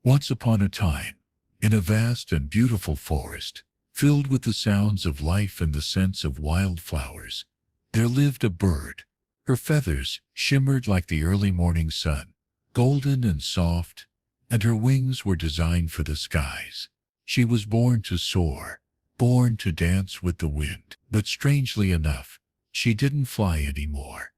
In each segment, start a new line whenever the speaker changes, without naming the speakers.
Once upon a time, in a vast and beautiful forest, filled with the sounds of life and the scents of wildflowers, there lived a bird. Her feathers shimmered like the early morning sun, golden and soft, and her wings were designed for the skies. She was born to soar, born to dance with the wind. But strangely enough, she didn't fly anymore.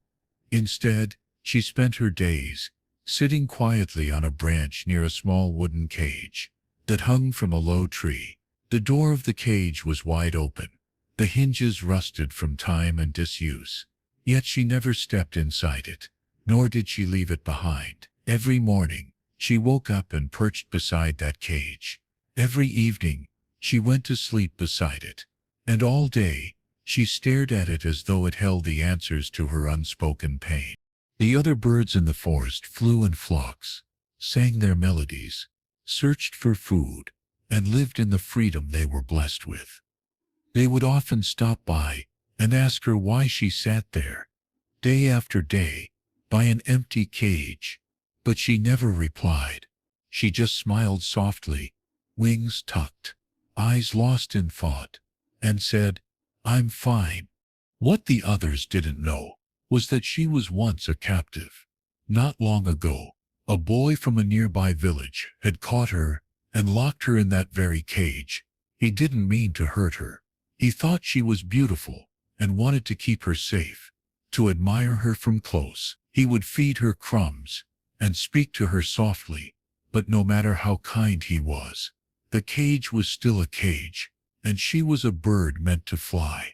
Instead, she spent her days sitting quietly on a branch near a small wooden cage that hung from a low tree. The door of the cage was wide open, the hinges rusted from time and disuse. Yet she never stepped inside it, nor did she leave it behind. Every morning, she woke up and perched beside that cage. Every evening, she went to sleep beside it. And all day, she stared at it as though it held the answers to her unspoken pain. The other birds in the forest flew in flocks, sang their melodies, searched for food, and lived in the freedom they were blessed with. They would often stop by and ask her why she sat there, day after day, by an empty cage. But she never replied. She just smiled softly, wings tucked, eyes lost in thought, and said, "I'm fine." What the others didn't know was that she was once a captive. Not long ago, a boy from a nearby village had caught her and locked her in that very cage. He didn't mean to hurt her. He thought she was beautiful and wanted to keep her safe, to admire her from close. He would feed her crumbs and speak to her softly, but no matter how kind he was, the cage was still a cage, and she was a bird meant to fly.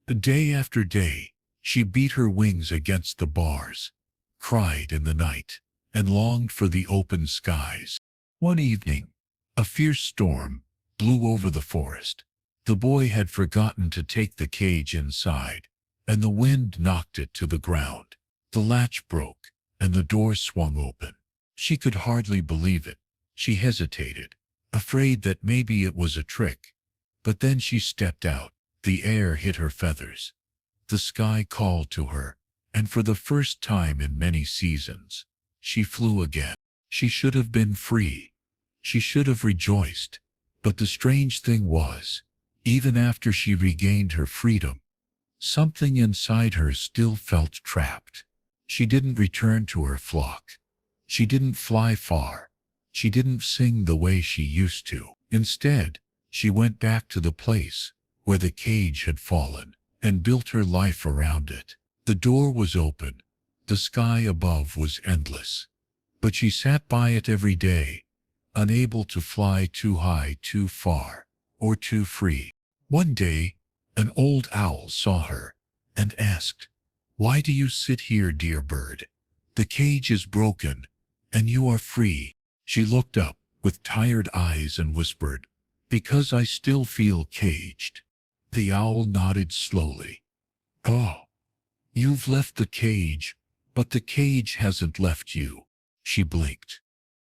Day after day, she beat her wings against the bars, cried in the night, and longed for the open skies. One evening, a fierce storm blew over the forest. The boy had forgotten to take the cage inside, and the wind knocked it to the ground. The latch broke, and the door swung open. She could hardly believe it. She hesitated, afraid that maybe it was a trick. But then she stepped out. The air hit her feathers. The sky called to her, and for the first time in many seasons, she flew again. She should have been free. She should have rejoiced. But the strange thing was, even after she regained her freedom, something inside her still felt trapped. She didn't return to her flock. She didn't fly far. She didn't sing the way she used to. Instead, she went back to the place where the cage had fallen and built her life around it. The door was open. The sky above was endless. But she sat by it every day, unable to fly too high, too far, or too free. One day, an old owl saw her and asked, "Why do you sit here, dear bird? The cage is broken, and you are free." She looked up with tired eyes and whispered, "Because I still feel caged." The owl nodded slowly. "Oh, you've left the cage, but the cage hasn't left you." She blinked.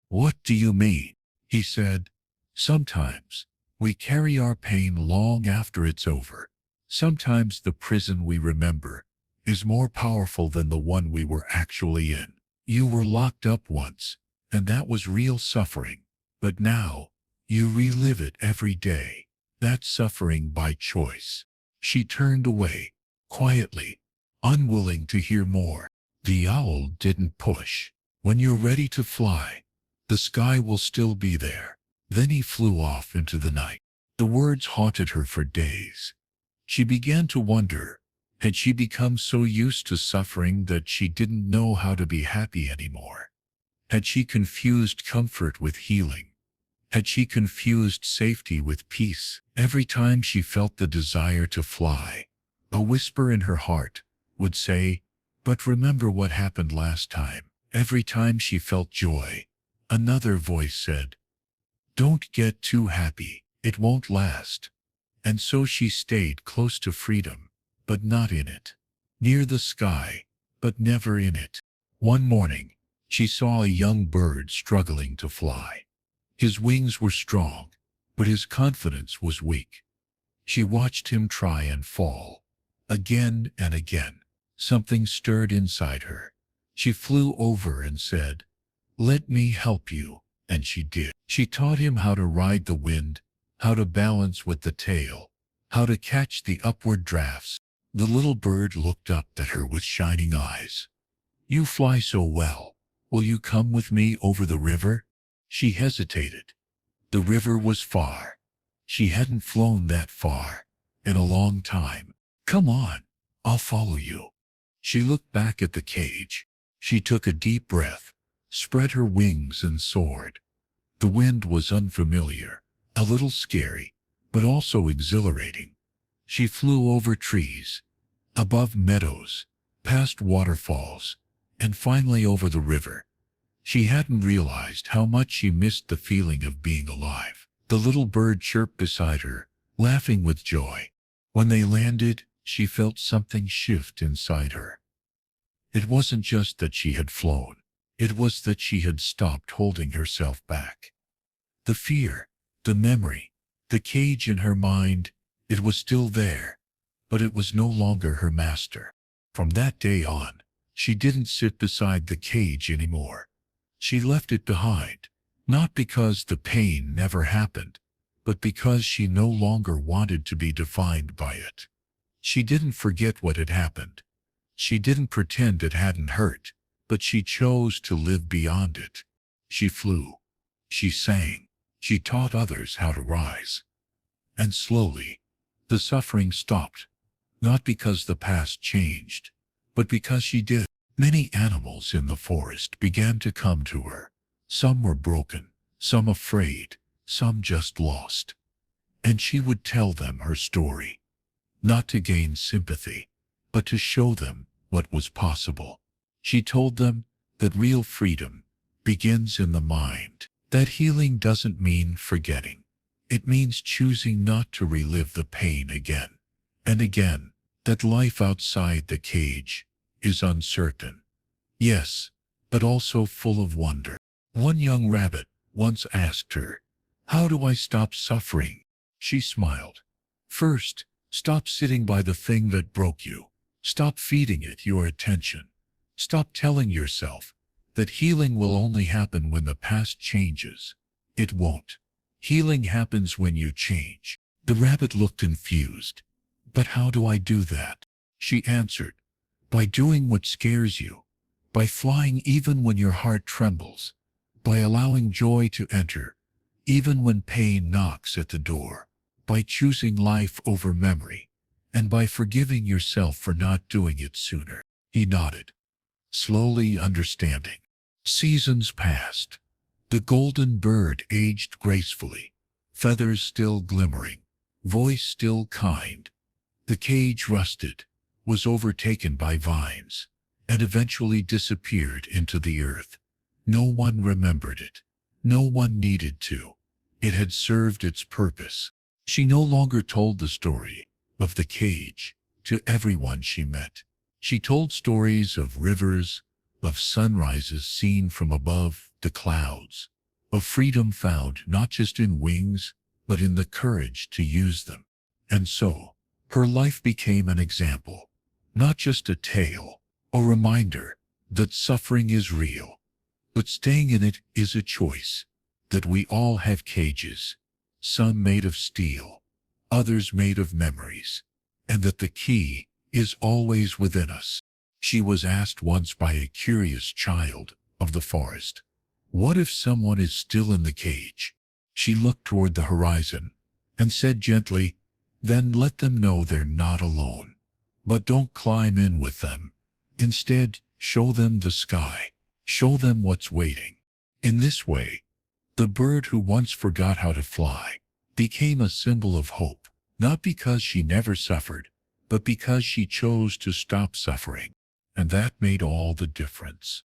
"What do you mean?" he said. "Sometimes we carry our pain long after it's over. Sometimes the prison we remember is more powerful than the one we were actually in. You were locked up once, and that was real suffering. But now, you relive it every day. That's suffering by choice." She turned away, quietly, unwilling to hear more. The owl didn't push. "When you're ready to fly, the sky will still be there." Then he flew off into the night. The words haunted her for days. She began to wonder, had she become so used to suffering that she didn't know how to be happy anymore? Had she confused comfort with healing? Had she confused safety with peace? Every time she felt the desire to fly, a whisper in her heart would say, "But remember what happened last time." Every time she felt joy, another voice said, "Don't get too happy, it won't last." And so she stayed close to freedom, but not in it. Near the sky, but never in it. One morning, she saw a young bird struggling to fly. His wings were strong, but his confidence was weak. She watched him try and fall. Again and again, something stirred inside her. She flew over and said, "Let me help you." And she did. She taught him how to ride the wind, how to balance with the tail, how to catch the upward drafts. The little bird looked up at her with shining eyes. "You fly so well. Will you come with me over the river?" She hesitated. The river was far. She hadn't flown that far in a long time. "Come on, I'll follow you." She looked back at the cage. She took a deep breath, spread her wings and soared. The wind was unfamiliar, a little scary, but also exhilarating. She flew over trees, above meadows, past waterfalls, and finally over the river. She hadn't realized how much she missed the feeling of being alive. The little bird chirped beside her, laughing with joy. When they landed, she felt something shift inside her. It wasn't just that she had flown. It was that she had stopped holding herself back. The fear, the memory, the cage in her mind, it was still there, but it was no longer her master. From that day on, she didn't sit beside the cage anymore. She left it behind, not because the pain never happened, but because she no longer wanted to be defined by it. She didn't forget what had happened. She didn't pretend it hadn't hurt, but she chose to live beyond it. She flew. She sang. She taught others how to rise. And slowly, the suffering stopped, not because the past changed, but because she did. Many animals in the forest began to come to her. Some were broken, some afraid, some just lost. And she would tell them her story, not to gain sympathy, but to show them what was possible. She told them that real freedom begins in the mind, that healing doesn't mean forgetting. It means choosing not to relive the pain again and again, that life outside the cage is uncertain. Yes, but also full of wonder. One young rabbit once asked her, "How do I stop suffering?" She smiled. "First, stop sitting by the thing that broke you. Stop feeding it your attention. Stop telling yourself that healing will only happen when the past changes. It won't. Healing happens when you change." The rabbit looked confused. "But how do I do that?" She answered, "By doing what scares you, by flying even when your heart trembles, by allowing joy to enter, even when pain knocks at the door, by choosing life over memory, and by forgiving yourself for not doing it sooner." He nodded, slowly understanding. Seasons passed. The golden bird aged gracefully, feathers still glimmering, voice still kind. The cage rusted, was overtaken by vines, and eventually disappeared into the earth. No one remembered it. No one needed to. It had served its purpose. She no longer told the story of the cage to everyone she met. She told stories of rivers, of sunrises seen from above the clouds, of freedom found not just in wings, but in the courage to use them. And so, her life became an example, not just a tale, a reminder that suffering is real, but staying in it is a choice, that we all have cages, some made of steel, others made of memories, and that the key is always within us. She was asked once by a curious child of the forest, "What if someone is still in the cage?" She looked toward the horizon and said gently, "Then let them know they're not alone. But don't climb in with them. Instead, show them the sky. Show them what's waiting." In this way, the bird who once forgot how to fly became a symbol of hope, not because she never suffered, but because she chose to stop suffering. And that made all the difference.